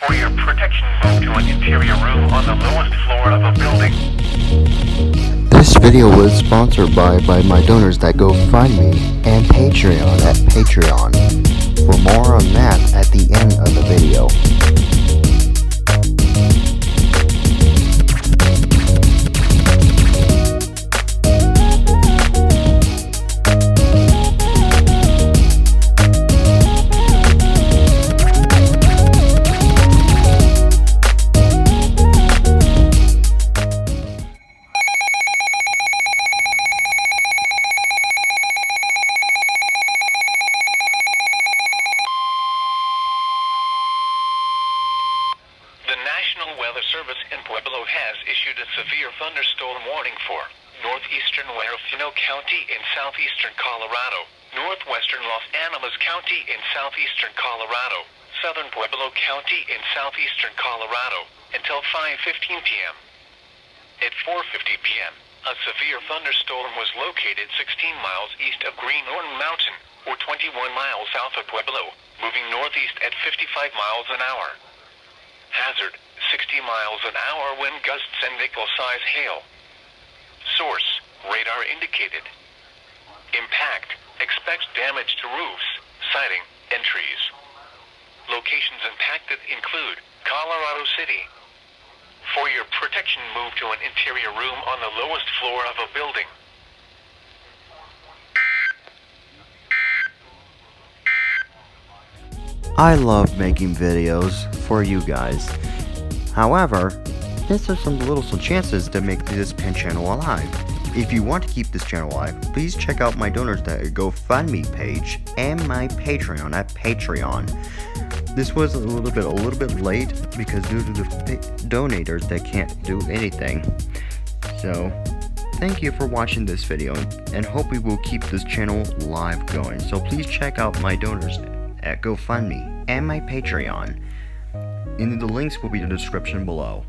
For your protection, move to an interior room on the lowest floor of a building. This video was sponsored by my donors that GoFundMe and Patreon at Patreon. For more on that at the end of the video. The National Weather Service in Pueblo has issued a severe thunderstorm warning for northeastern Huerfano County in southeastern Colorado, northwestern Los Animas County in southeastern Colorado, southern Pueblo County in southeastern Colorado, until 5:15 p.m. At 4:50 p.m., a severe thunderstorm was located 16 miles east of Greenhorn Mountain, or 21 miles south of Pueblo, moving northeast at 55 miles an hour. Hazard, 60 miles an hour wind gusts and nickel-size hail. Source, radar indicated. Impact, expects damage to roofs, siding, and trees. Locations impacted include Colorado City. For your protection, move to an interior room on the lowest floor of a building. I love making videos for you guys. However, there's some chances to make this channel alive. If you want to keep this channel alive, please check out my donors that GoFundMe page and my Patreon at Patreon. This was a little bit late because due to the donators that can't do anything. So, thank you for watching this video and hope we will keep this channel live going. So please check out my donors at GoFundMe and my Patreon. And the links will be in the description below.